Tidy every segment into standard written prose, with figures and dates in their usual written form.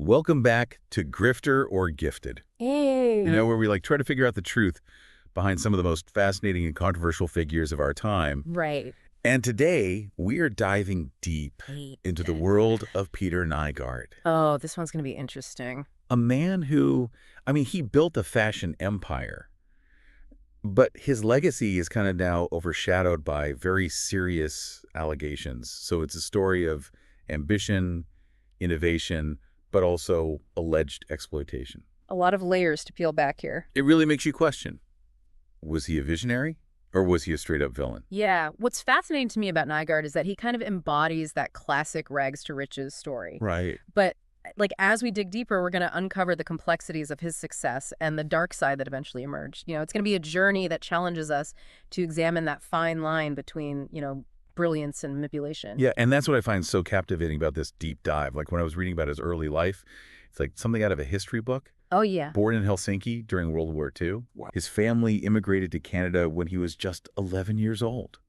Welcome back to Grifter or Gifted. Hey. Where we try to figure out the truth behind some of the most fascinating and controversial figures of our time. Right. And today, we are diving deep into the world of Peter Nygard. Oh, this one's going to be interesting. A man who, he built a fashion empire, but his legacy is kind of now overshadowed by very serious allegations. So it's a story of ambition, innovation, but also alleged exploitation. A lot of layers to peel back here. It really makes you question, was he a visionary or was he a straight-up villain? Yeah. What's fascinating to me about Nygard is that he kind of embodies that classic rags to riches story. Right. But as we dig deeper, we're going to uncover the complexities of his success and the dark side that eventually emerged. It's going to be a journey that challenges us to examine that fine line between, brilliance and manipulation. Yeah, and that's what I find so captivating about this deep dive. When I was reading about his early life, it's like something out of a history book. Oh, yeah. Born in Helsinki during World War II. Wow. His family immigrated to Canada when he was just 11 years old.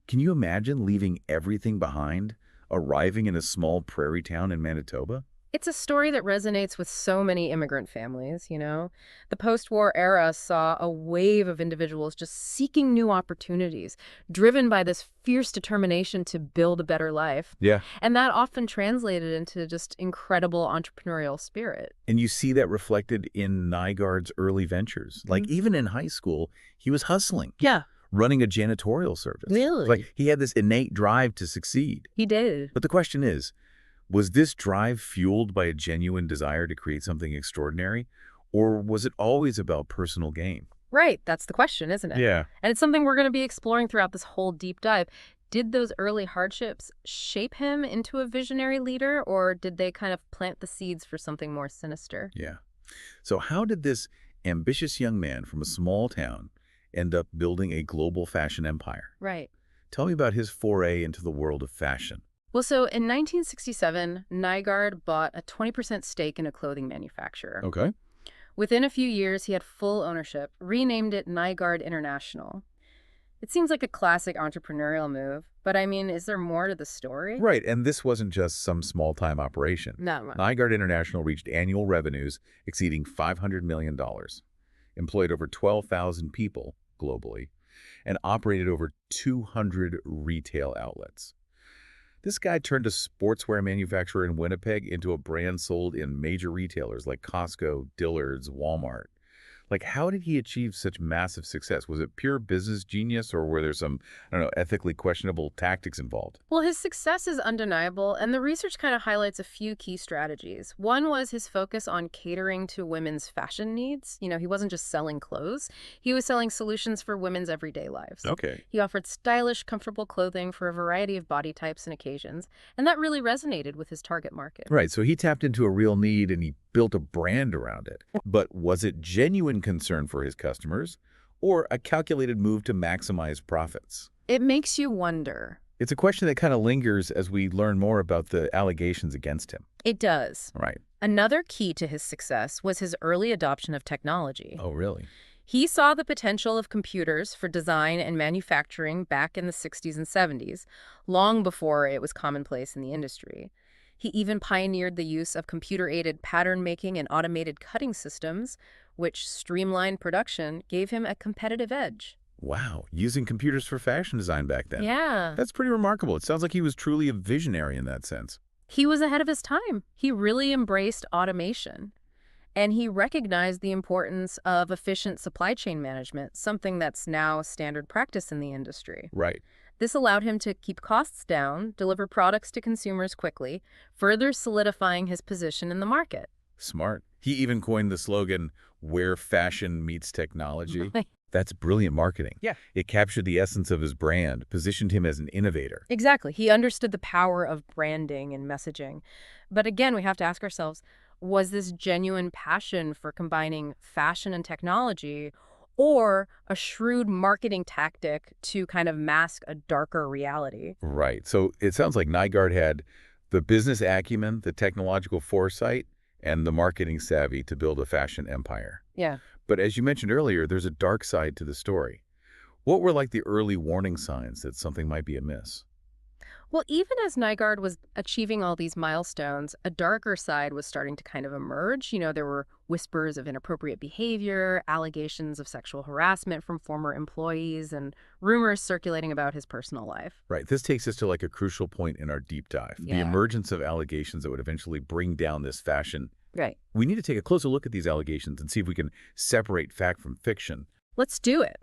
Can you imagine leaving everything behind, arriving in a small prairie town in Manitoba? It's a story that resonates with so many immigrant families, The post-war era saw a wave of individuals just seeking new opportunities, driven by this fierce determination to build a better life. Yeah. And that often translated into just incredible entrepreneurial spirit. And you see that reflected in Nygard's early ventures. Even in high school, he was hustling. Yeah. Running a janitorial service. Really? He had this innate drive to succeed. He did. But the question is, was this drive fueled by a genuine desire to create something extraordinary, or was it always about personal gain? Right. That's the question, isn't it? Yeah. And it's something we're going to be exploring throughout this whole deep dive. Did those early hardships shape him into a visionary leader, or did they kind of plant the seeds for something more sinister? Yeah. So how did this ambitious young man from a small town end up building a global fashion empire? Right. Tell me about his foray into the world of fashion. Well, so in 1967, Nygard bought a 20% stake in a clothing manufacturer. Okay. Within a few years, he had full ownership, renamed it Nygard International. It seems like a classic entrepreneurial move, but is there more to the story? Right, and this wasn't just some small-time operation. No. Nygard International reached annual revenues exceeding $500 million, employed over 12,000 people globally, and operated over 200 retail outlets. This guy turned a sportswear manufacturer in Winnipeg into a brand sold in major retailers like Costco, Dillard's, Walmart. How did he achieve such massive success? Was it pure business genius, or were there some, ethically questionable tactics involved? Well, his success is undeniable, and the research kind of highlights a few key strategies. One was his focus on catering to women's fashion needs. He wasn't just selling clothes. He was selling solutions for women's everyday lives. Okay. He offered stylish, comfortable clothing for a variety of body types and occasions, and that really resonated with his target market. Right, so he tapped into a real need and he built a brand around it. But was it genuine concern for his customers, or a calculated move to maximize profits? It makes you wonder. It's a question that kind of lingers as we learn more about the allegations against him. It does. Right. Another key to his success was his early adoption of technology. Oh, really? He saw the potential of computers for design and manufacturing back in the 60s and 70s, long before it was commonplace in the industry. He even pioneered the use of computer-aided pattern making and automated cutting systems, which streamlined production, gave him a competitive edge. Wow, using computers for fashion design back then. Yeah. That's pretty remarkable. It sounds like he was truly a visionary in that sense. He was ahead of his time. He really embraced automation. And he recognized the importance of efficient supply chain management, something that's now standard practice in the industry. Right. This allowed him to keep costs down, deliver products to consumers quickly, further solidifying his position in the market. Smart. He even coined the slogan, "Where fashion meets technology." That's brilliant marketing. Yeah. It captured the essence of his brand, positioned him as an innovator. Exactly. He understood the power of branding and messaging. But again, we have to ask ourselves, was this genuine passion for combining fashion and technology, or a shrewd marketing tactic to kind of mask a darker reality? Right. So it sounds like Nygard had the business acumen, the technological foresight, and the marketing savvy to build a fashion empire. Yeah. But as you mentioned earlier, there's a dark side to the story. What were the early warning signs that something might be amiss? Well, even as Nygard was achieving all these milestones, a darker side was starting to kind of emerge. There were whispers of inappropriate behavior, allegations of sexual harassment from former employees, and rumors circulating about his personal life. Right. This takes us to like a crucial point in our deep dive, the Yeah. emergence of allegations that would eventually bring down this fashion. Right. We need to take a closer look at these allegations and see if we can separate fact from fiction. Let's do it.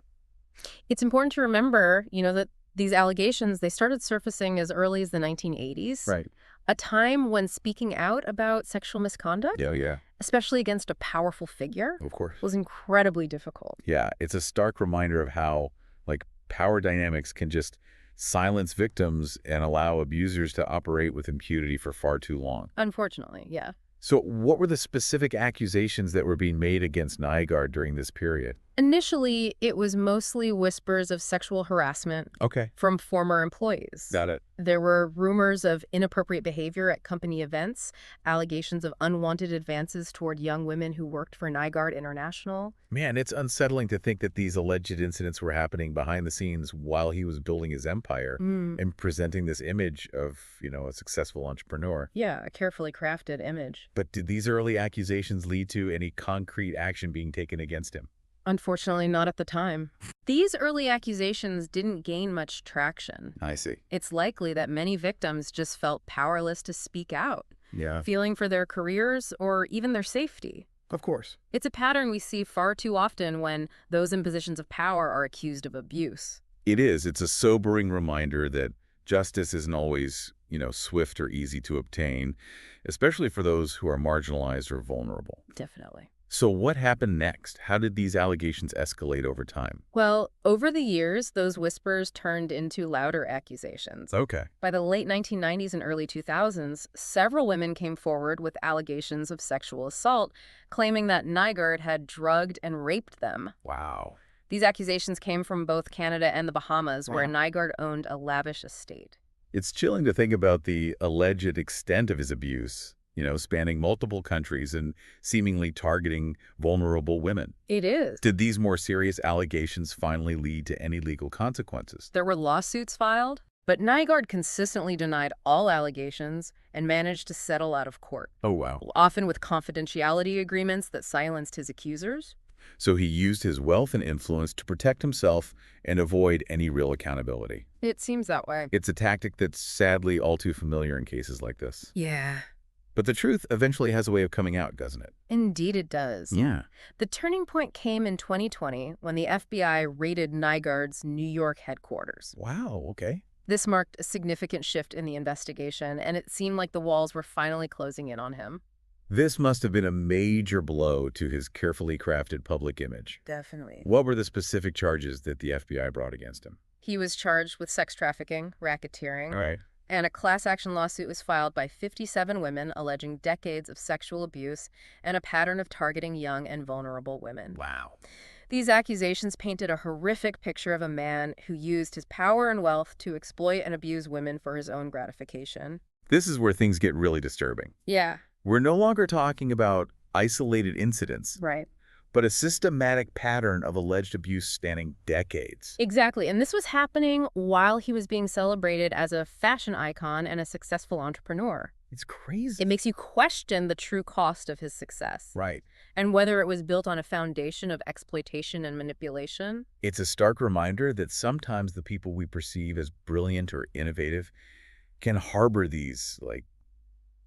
It's important to remember, that these allegations, they started surfacing as early as the 1980s, Right. a time when speaking out about sexual misconduct, Yeah. especially against a powerful figure, Of course. was incredibly difficult. Yeah, it's a stark reminder of how, like, power dynamics can just silence victims and allow abusers to operate with impunity for far too long. Unfortunately, yeah. So what were the specific accusations that were being made against Nygard during this period? Initially, it was mostly whispers of sexual harassment Okay. from former employees. Got it. There were rumors of inappropriate behavior at company events, allegations of unwanted advances toward young women who worked for Nygard International. Man, it's unsettling to think that these alleged incidents were happening behind the scenes while he was building his empire and presenting this image of, a successful entrepreneur. Yeah, a carefully crafted image. But did these early accusations lead to any concrete action being taken against him? Unfortunately, not at the time. These early accusations didn't gain much traction. I see. It's likely that many victims just felt powerless to speak out, Yeah, feeling for their careers or even their safety. of course. It's a pattern we see far too often when those in positions of power are accused of abuse. It is. It's a sobering reminder that justice isn't always, swift or easy to obtain, especially for those who are marginalized or vulnerable. Definitely. So what happened next? How did these allegations escalate over time? Well, over the years, those whispers turned into louder accusations. Okay. By the late 1990s and early 2000s, several women came forward with allegations of sexual assault, claiming that Nygard had drugged and raped them. Wow. These accusations came from both Canada and the Bahamas, where Wow. Nygard owned a lavish estate. It's chilling to think about the alleged extent of his abuse, spanning multiple countries and seemingly targeting vulnerable women. It is. Did these more serious allegations finally lead to any legal consequences? There were lawsuits filed, but Nygard consistently denied all allegations and managed to settle out of court, Oh, wow. often with confidentiality agreements that silenced his accusers. So he used his wealth and influence to protect himself and avoid any real accountability. It seems that way. It's a tactic that's sadly all too familiar in cases like this. Yeah. But the truth eventually has a way of coming out, doesn't it? Indeed it does. Yeah. The turning point came in 2020 when the FBI raided Nygard's New York headquarters. Wow, okay. This marked a significant shift in the investigation, and it seemed like the walls were finally closing in on him. This must have been a major blow to his carefully crafted public image. Definitely. What were the specific charges that the FBI brought against him? He was charged with sex trafficking, racketeering, All right. and a class action lawsuit was filed by 57 women alleging decades of sexual abuse and a pattern of targeting young and vulnerable women. Wow. These accusations painted a horrific picture of a man who used his power and wealth to exploit and abuse women for his own gratification. This is where things get really disturbing. Yeah, We're no longer talking about isolated incidents, right. but a systematic pattern of alleged abuse spanning decades. Exactly. And this was happening while he was being celebrated as a fashion icon and a successful entrepreneur. It's crazy. It makes you question the true cost of his success Right. and whether it was built on a foundation of exploitation and manipulation. It's a stark reminder that sometimes the people we perceive as brilliant or innovative can harbor these,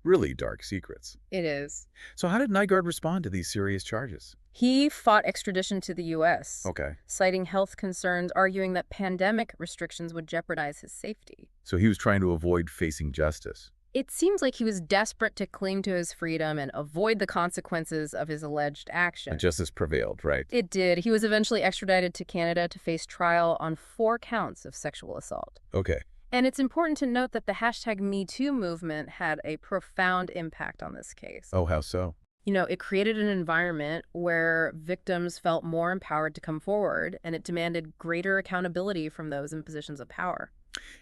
really dark secrets. It is. So how did Nygard respond to these serious charges? He fought extradition to the U.S., Okay. citing health concerns, arguing that pandemic restrictions would jeopardize his safety. So he was trying to avoid facing justice. It seems like he was desperate to cling to his freedom and avoid the consequences of his alleged action. And justice prevailed, right? It did. He was eventually extradited to Canada to face trial on 4 counts of sexual assault. Okay. And it's important to note that the #MeToo movement had a profound impact on this case. Oh, how so? It created an environment where victims felt more empowered to come forward, and it demanded greater accountability from those in positions of power.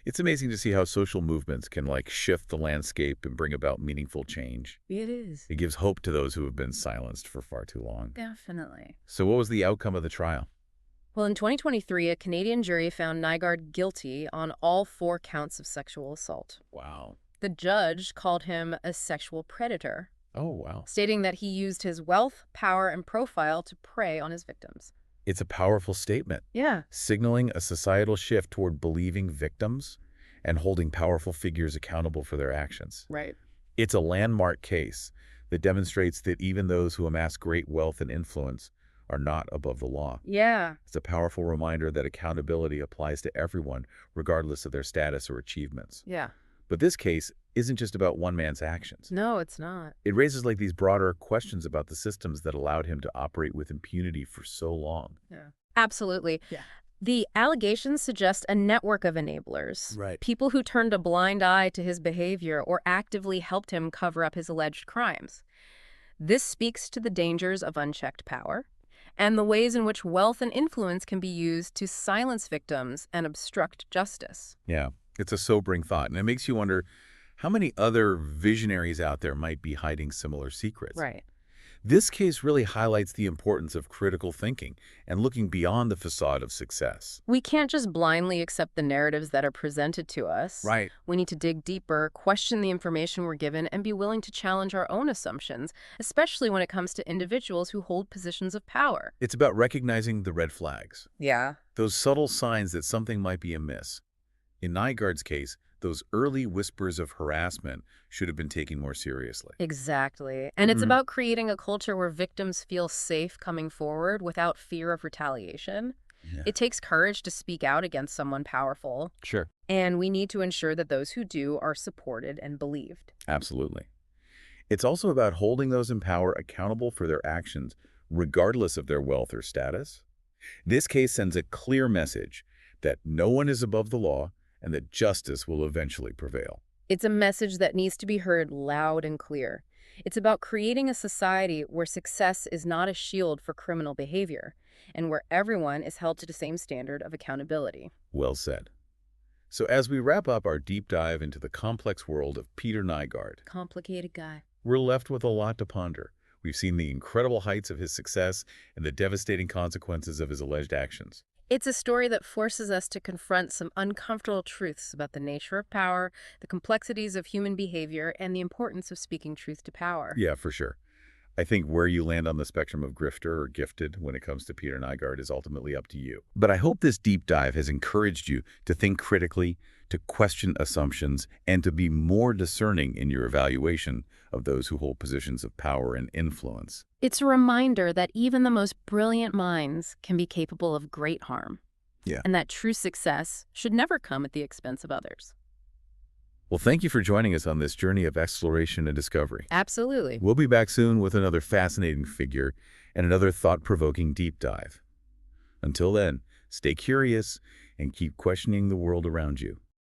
It's amazing to see how social movements can shift the landscape and bring about meaningful change. It is. It gives hope to those who have been silenced for far too long. Definitely. So what was the outcome of the trial? Well, in 2023, a Canadian jury found Nygard guilty on all 4 counts of sexual assault. Wow. The judge called him a sexual predator, Oh, wow. stating that he used his wealth, power, and profile to prey on his victims. It's a powerful statement, Yeah. signaling a societal shift toward believing victims and holding powerful figures accountable for their actions. Right. It's a landmark case that demonstrates that even those who amass great wealth and influence are not above the law. Yeah. It's a powerful reminder that accountability applies to everyone, regardless of their status or achievements. Yeah. But this case isn't just about one man's actions. No, it's not. It raises these broader questions about the systems that allowed him to operate with impunity for so long. Yeah. Absolutely. Yeah. The allegations suggest a network of enablers. Right. People who turned a blind eye to his behavior or actively helped him cover up his alleged crimes. This speaks to the dangers of unchecked power and the ways in which wealth and influence can be used to silence victims and obstruct justice. Yeah, it's a sobering thought, and it makes you wonder how many other visionaries out there might be hiding similar secrets. Right. This case really highlights the importance of critical thinking and looking beyond the facade of success. We can't just blindly accept the narratives that are presented to us. Right. We need to dig deeper, question the information we're given, and be willing to challenge our own assumptions, especially when it comes to individuals who hold positions of power. It's about recognizing the red flags, Yeah. those subtle signs that something might be amiss. In Nygard's case, those early whispers of harassment should have been taken more seriously. Exactly. And it's Mhm. about creating a culture where victims feel safe coming forward without fear of retaliation. Yeah. It takes courage to speak out against someone powerful, Sure. and we need to ensure that those who do are supported and believed. Absolutely. It's also about holding those in power accountable for their actions, regardless of their wealth or status. This case sends a clear message that no one is above the law and that justice will eventually prevail. It's a message that needs to be heard loud and clear. It's about creating a society where success is not a shield for criminal behavior and where everyone is held to the same standard of accountability. Well said. So as we wrap up our deep dive into the complex world of Peter Nygard, Complicated guy. we're left with a lot to ponder. We've seen the incredible heights of his success and the devastating consequences of his alleged actions. It's a story that forces us to confront some uncomfortable truths about the nature of power, the complexities of human behavior, and the importance of speaking truth to power. Yeah, for sure. I think where you land on the spectrum of grifter or gifted when it comes to Peter Nygard is ultimately up to you. But I hope this deep dive has encouraged you to think critically, to question assumptions, and to be more discerning in your evaluation of those who hold positions of power and influence. It's a reminder that even the most brilliant minds can be capable of great harm. Yeah. And that true success should never come at the expense of others. Well, thank you for joining us on this journey of exploration and discovery. Absolutely. We'll be back soon with another fascinating figure and another thought-provoking deep dive. Until then, stay curious and keep questioning the world around you.